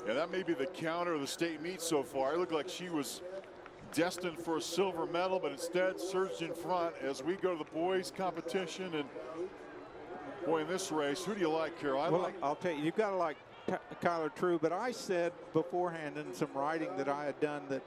Yeah, that may be the counter of the state meet so far. It looked like she was destined for a silver medal, but instead surged in front as we go to the boys competition. And boy, in this race, who do you like, Carol? I'll tell you, you've got to like Kyler True, but I said beforehand in some writing that I had done that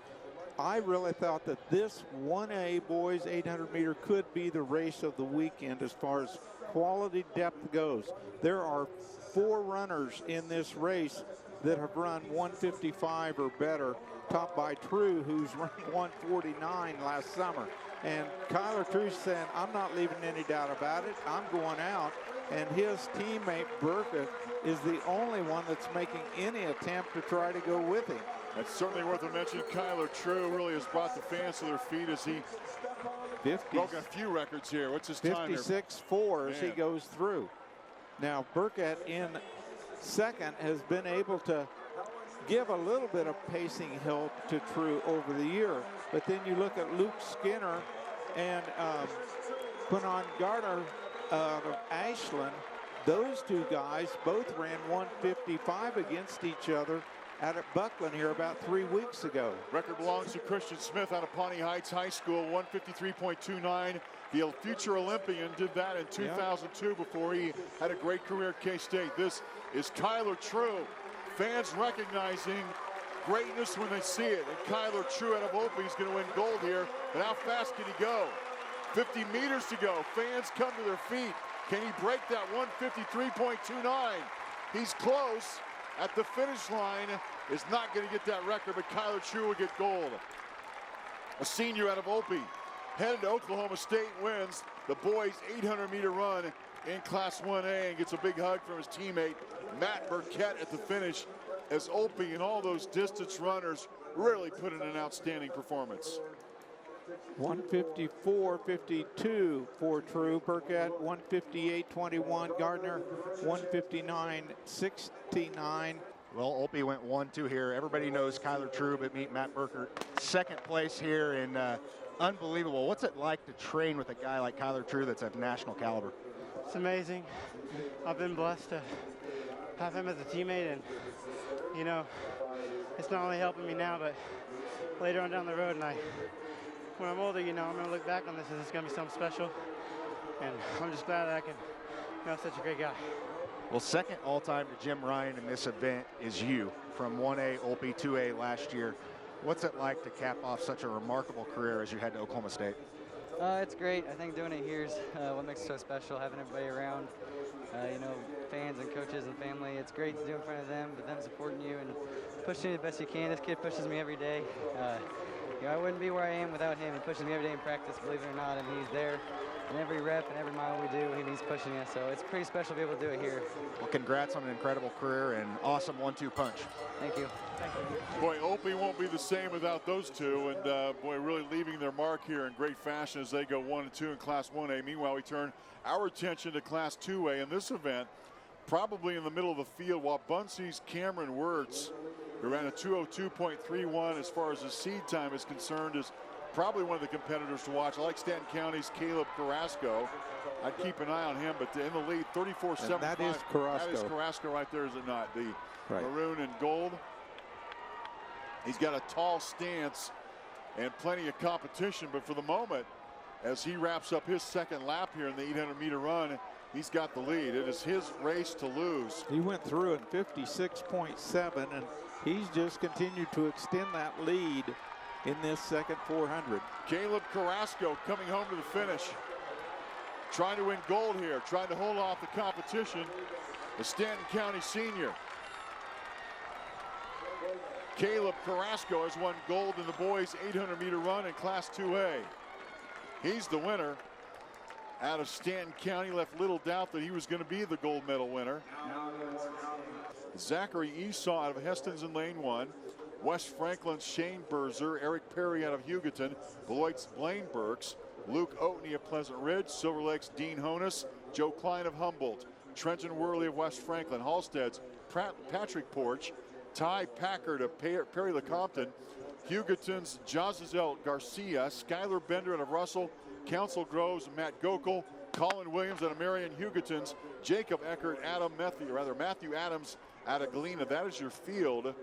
I really thought that this 1A boys 800 meter could be the race of the weekend as far as quality depth goes. There are 4 runners in this race that have run 155 or better, topped by True, who's run 149 last summer. And Kyler True said, I'm not leaving any doubt about it. I'm going out. And his teammate, Burka, is the only one that's making any attempt to try to go with him. That's certainly worth a mention. Kyler True really has brought the fans to their feet as he broken a few records here. What's his time here? 56.4 as he goes through. Now, Burkett in second has been able to give a little bit of pacing help to True over the year. But then you look at Luke Skinner and Quinnon Gardner of Ashland. Those two guys both ran 155 against each other out at Buckland here about 3 weeks ago. Record belongs to Christian Smith out of Pawnee Heights High School, 153.29. The future Olympian did that in 2002 before he had a great career at K-State. This is Kyler True. Fans recognizing greatness when they see it. And Kyler True out of Opie is going to win gold here. But how fast can he go? 50 meters to go. Fans come to their feet. Can he break that 153.29? He's close. At the finish line, is not going to get that record, but Kyler True will get gold. A senior out of Opie, headed to Oklahoma State, wins the boys 800-meter run in Class 1A and gets a big hug from his teammate, Matt Burkett, at the finish, as Opie and all those distance runners really put in an outstanding performance. 154.52 for True. Burkett 158.21. Gardner 159.69. Well, Opie went 1-2 here. Everybody knows Kyler True, but meet Matt Burkett, second place here, and unbelievable. What's it like to train with a guy like Kyler True that's of national caliber? It's amazing. I've been blessed to have him as a teammate, and you know, it's not only helping me now, but later on down the road, and when I'm older, you know, I'm going to look back on this and it's going to be something special. And I'm just glad that I can have such a great guy. Well, second all-time to Jim Ryan in this event is you from 1A, Opie, 2A last year. What's it like to cap off such a remarkable career as you head to Oklahoma State? It's great. I think doing it here is what makes it so special, having everybody around, you know, fans and coaches and family. It's great to do in front of them, but them supporting you and pushing you the best you can. This kid pushes me every day. You know, I wouldn't be where I am without him. He pushes me every day in practice, believe it or not, and he's there in every rep and every mile we do, he's pushing us. So it's pretty special to be able to do it here. Well, congrats on an incredible career and awesome 1-2 punch. Thank you. Thank you. Boy, Opie won't be the same without those two, and boy, really leaving their mark here in great fashion as they go 1-2 in Class 1A. Meanwhile, we turn our attention to Class 2A in this event, probably in the middle of the field, while Bunsey's Cameron Wirtz, who ran a 202.31 as far as his seed time is concerned, is probably one of the competitors to watch. I like Stanton County's Caleb Carrasco. I'd keep an eye on him, but in the lead, 34.75. That is Carrasco. That is Carrasco right there, is it not? The maroon and gold. He's got a tall stance and plenty of competition, but for the moment, as he wraps up his second lap here in the 800-meter run, he's got the lead. It is his race to lose. He went through at 56.7, and he's just continued to extend that lead in this second 400. Caleb Carrasco coming home to the finish. Trying to win gold here, trying to hold off the competition. The Stanton County senior. Caleb Carrasco has won gold in the boys 800-meter run in Class 2A. He's the winner. Out of Stanton County, left little doubt that he was going to be the gold medal winner. Zachary Esau out of Hestons in lane 1. West Franklin's Shane Berzer, Eric Perry out of Hugoton, Beloit's Blaine Burks, Luke Oatney of Pleasant Ridge, Silver Lake's Dean Honus, Joe Klein of Humboldt, Trenton Worley of West Franklin, Halstead's Patrick Porch, Ty Packard of Perry LeCompton, Hugoton's Jazazel Garcia, Skylar Bender out of Russell, Council Groves, Matt Gokel, Colin Williams out of Marion Hugoton's, Jacob Eckert, Matthew Adams out of Galena. That is your field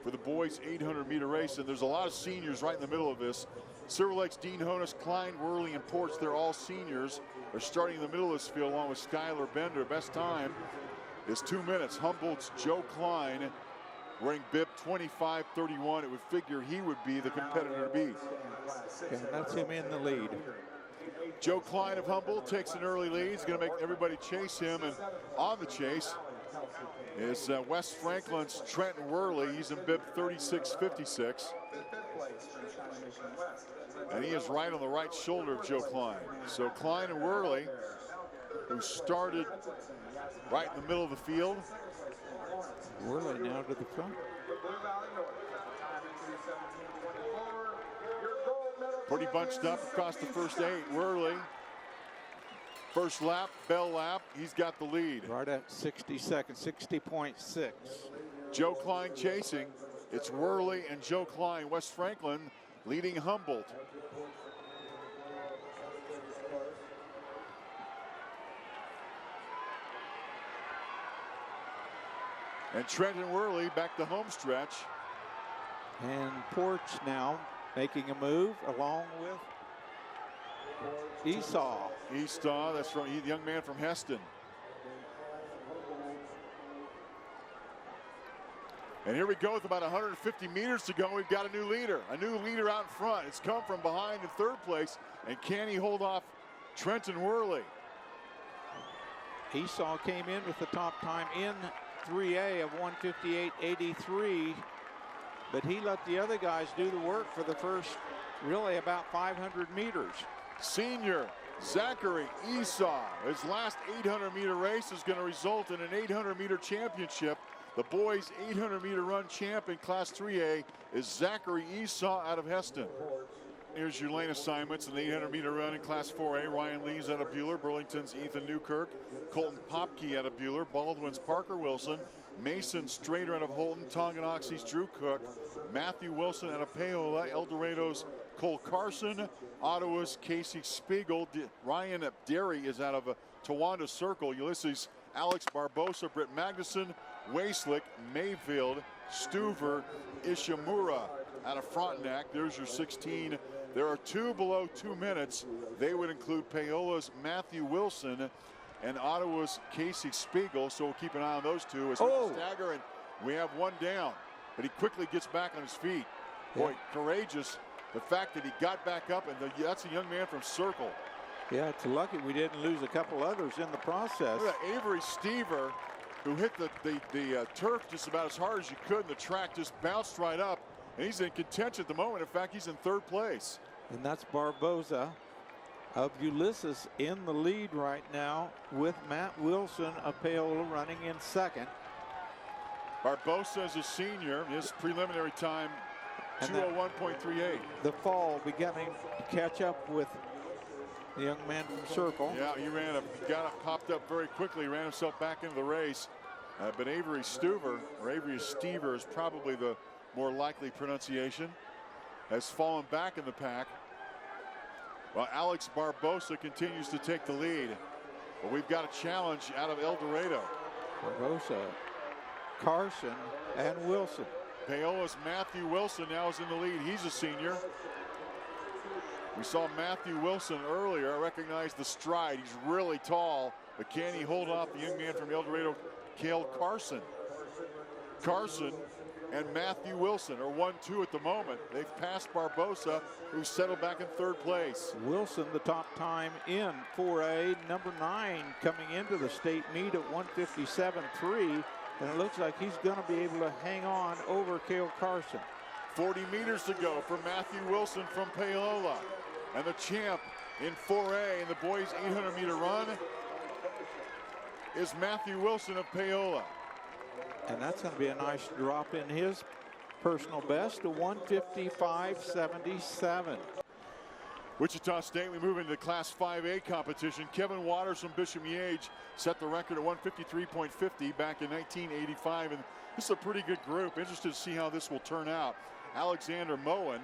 for the boys 800-meter race, and there's a lot of seniors right in the middle of this. Silver Lake's Dean Honus, Klein, Worley, and Ports, they're all seniors. They're starting in the middle of this field along with Skylar Bender. Best time is 2 minutes. Humboldt's Joe Klein wearing bib 25-31. It would figure he would be the competitor to beat. And that's him in the lead. Joe Klein of Humboldt takes an early lead. He's going to make everybody chase him, and on the chase is West Franklin's Trenton Worley. He's in bib 36-56. And he is right on the right shoulder of Joe Klein. So Klein and Worley, who started right in the middle of the field. Worley now to the front. Pretty bunched up across the first 8. Worley, first lap, bell lap, he's got the lead. Right at 60 seconds, 60.6. Joe Klein chasing. It's Worley and Joe Klein. West Franklin leading Humboldt. And Trenton Worley back to home stretch. And Porch now making a move along with Esau. Esau, that's from the young man from Heston. And here we go with about 150 meters to go. We've got a new leader out in front. It's come from behind in third place. And can he hold off Trenton Worley? Esau came in with the top time in 3A of 158.83, but he let the other guys do the work for the first, really about 500 meters. Senior Zachary Esau, his last 800-meter race is going to result in an 800-meter championship. The boys 800-meter run champ in Class 3A is Zachary Esau out of Heston. Here's your lane assignments. An 800-meter run in Class 4A. Ryan Lees out of Buhler. Burlington's Ethan Newkirk. Colton Popke out of Buhler. Baldwin's Parker Wilson. Mason Strader out of Holton. Tonganoxie's Drew Cook. Matthew Wilson out of Paola. El Dorado's Cole Carson. Ottawa's Casey Spiegel. Ryan Derry is out of Towanda Circle. Ulysses Alex Barbosa. Britt Magnuson. Wayslick. Mayfield. Stuver. Ishimura out of Frontenac. There's your 16. There are 2 below 2 minutes. They would include Paola's Matthew Wilson and Ottawa's Casey Spiegel. So we'll keep an eye on those two as we stagger, and we have one down. But he quickly gets back on his feet. Boy, courageous. The fact that he got back up, and that's a young man from Circle. Yeah, it's lucky we didn't lose a couple others in the process. Look at that, Avery Stever, who hit the turf just about as hard as you could, and the track just bounced right up. And he's in contention at the moment. In fact, he's in third place. And that's Barbosa of Ulysses in the lead right now, with Matt Wilson of Paola running in second. Barbosa is a senior. His preliminary time, 2:01.38. The fall beginning to catch up with the young man from Circle. Yeah, he popped up very quickly, ran himself back into the race. But Avery Stever is probably the more likely pronunciation, has fallen back in the pack. Well, Alex Barbosa continues to take the lead. But we've got a challenge out of El Dorado. Barbosa, Carson, and Wilson. Paola's Matthew Wilson now is in the lead. He's a senior. We saw Matthew Wilson earlier. I recognize the stride. He's really tall, but can he hold off the young man from El Dorado, Cale Carson? Carson and Matthew Wilson are 1-2 at the moment. They've passed Barbosa, who settled back in third place. Wilson, the top time in 4A, number 9, coming into the state meet at 157.3, and it looks like he's going to be able to hang on over Cale Carson. 40 meters to go for Matthew Wilson from Paola. And the champ in 4A in the boys 800-meter run is Matthew Wilson of Paola. And that's going to be a nice drop in his personal best to 155.77. Wichita State, we move into the Class 5A competition. Kevin Waters from Bishop Miege set the record at 153.50 back in 1985. And this is a pretty good group. Interested to see how this will turn out. Alexander Moen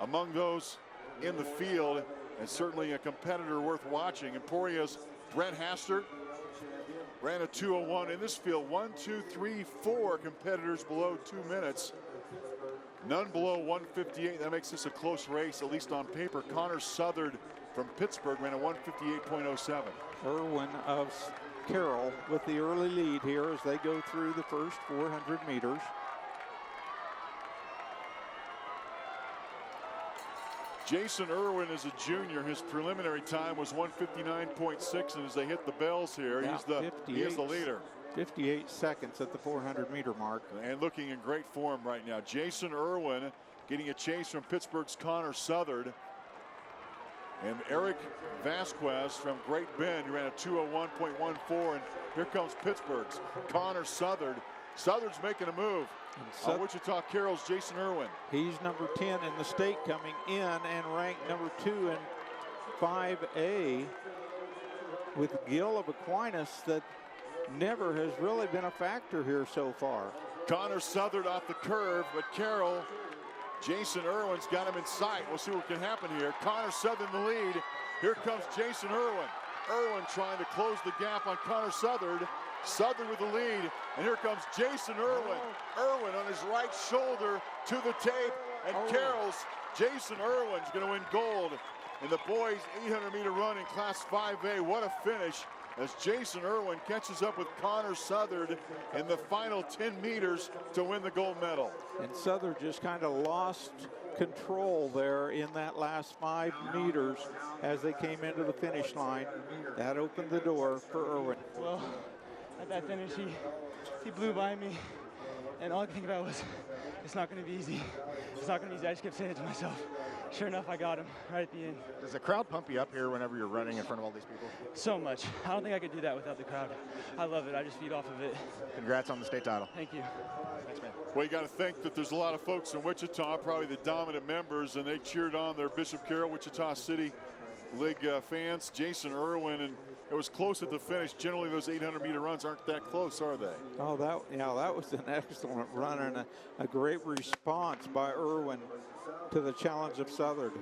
among those in the field, and certainly a competitor worth watching. Emporia's Brent Hastert, ran a 2:01 in this field. 1, 2, 3, 4 competitors below 2 minutes. None below 1:58. That makes this a close race, at least on paper. Connor Southard from Pittsburgh ran a 1:58.07. Irwin of Carroll with the early lead here as they go through the first 400 meters. Jason Irwin is a junior. His preliminary time was 1:59.6, and as they hit the bells here, he is the leader. 58 seconds at the 400-meter mark. And looking in great form right now. Jason Irwin getting a chase from Pittsburgh's Connor Southard. And Eric Vasquez from Great Bend ran a 2:01.14. And here comes Pittsburgh's Connor Southard. Southard's making a move. Wichita Carroll's Jason Irwin. He's number 10 in the state coming in and ranked number 2 in 5A with Gil of Aquinas that never has really been a factor here so far. Connor Southard off the curve, but Carroll, Jason Irwin's got him in sight. We'll see what can happen here. Connor Southard in the lead. Here comes Jason Irwin. Irwin trying to close the gap on Connor Southard. Southard with the lead, and here comes Jason Irwin. Irwin on his right shoulder to the tape, and Carroll's Jason Irwin's going to win gold in the boys 800-meter run in Class 5A. What a finish as Jason Irwin catches up with Connor Southard in the final 10 meters to win the gold medal. And Southard just kind of lost control there in that last 5 meters as they came into the finish line. That opened the door for Irwin. Well, at that finish, he blew by me, and all I could think about was, it's not going to be easy. It's not going to be easy. I just kept saying it to myself. Sure enough, I got him right at the end. Does the crowd pump you up here whenever you're running in front of all these people? So much. I don't think I could do that without the crowd. I love it. I just feed off of it. Congrats on the state title. Thank you. Thanks, man. Well, you got to think that there's a lot of folks in Wichita, probably the dominant members, and they cheered on their Bishop Carroll Wichita City League fans. Jason Irwin, and it was close at the finish. Generally, those 800-meter runs aren't that close, are they? Oh, that was an excellent run and a great response by Irwin to the challenge of Southard.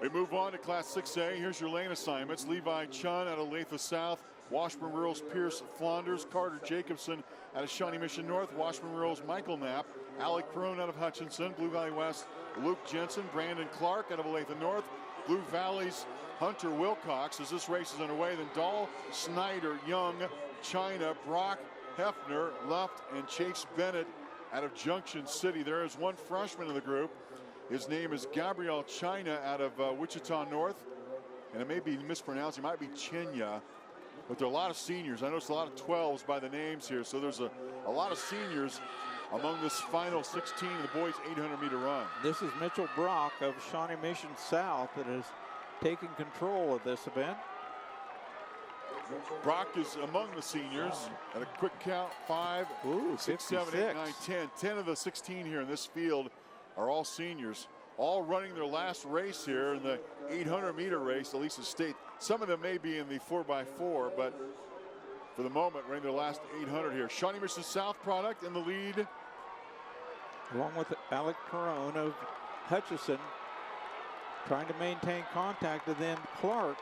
We move on to Class 6A. Here's your lane assignments. Levi Chun out of Olathe South. Washburn Rural's Pierce Flanders. Carter Jacobson out of Shawnee Mission North. Washburn Rural's Michael Knapp. Alec Perone out of Hutchinson. Blue Valley West, Luke Jensen. Brandon Clark out of Olathe North. Blue Valley's Hunter Wilcox as this race is underway. Then Dahl, Snyder, Young, China, Brock, Hefner, Luft, and Chase Bennett out of Junction City. There is one freshman in the group. His name is Gabriel China out of Wichita North. And it may be mispronounced. It might be Chenya. But there are a lot of seniors. I noticed a lot of 12s by the names here. So there's a lot of seniors among this final 16 of the boys 800-meter run. This is Mitchell Brock of Shawnee Mission South that has taken control of this event. Brock is among the seniors at a quick count. 5, 6, 7, 8, 9, 10. 10 of the 16 here in this field are all seniors, all running their last race here in the 800-meter race, at least at state. Some of them may be in the 4x4, but for the moment, running their last 800 here. Shawnee Mission South product in the lead. Along with Alec Perone of Hutchinson, trying to maintain contact, and then Clark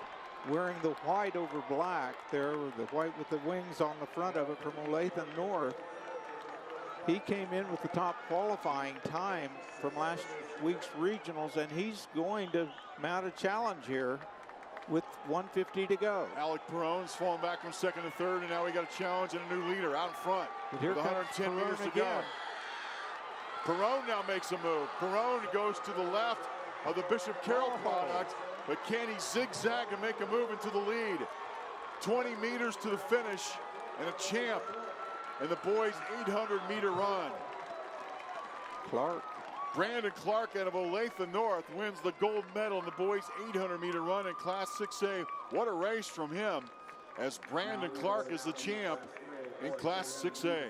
wearing the white over black there, the white with the wings on the front of it from Olathe North. He came in with the top qualifying time from last week's regionals, and he's going to mount a challenge here with 1:50 to go. Alec Perone's fallen back from second to third, and now we got a challenge and a new leader out in front. But here with 110 comes meters Perone to go. again. Perone now makes a move. Perone goes to the left of the Bishop Carroll product, but can he zigzag and make a move into the lead? 20 meters to the finish, and a champ in the boys 800-meter run. Clark. Brandon Clark out of Olathe North wins the gold medal in the boys 800-meter run in Class 6A. What a race from him, as Brandon Clark is the champ in Class 6A.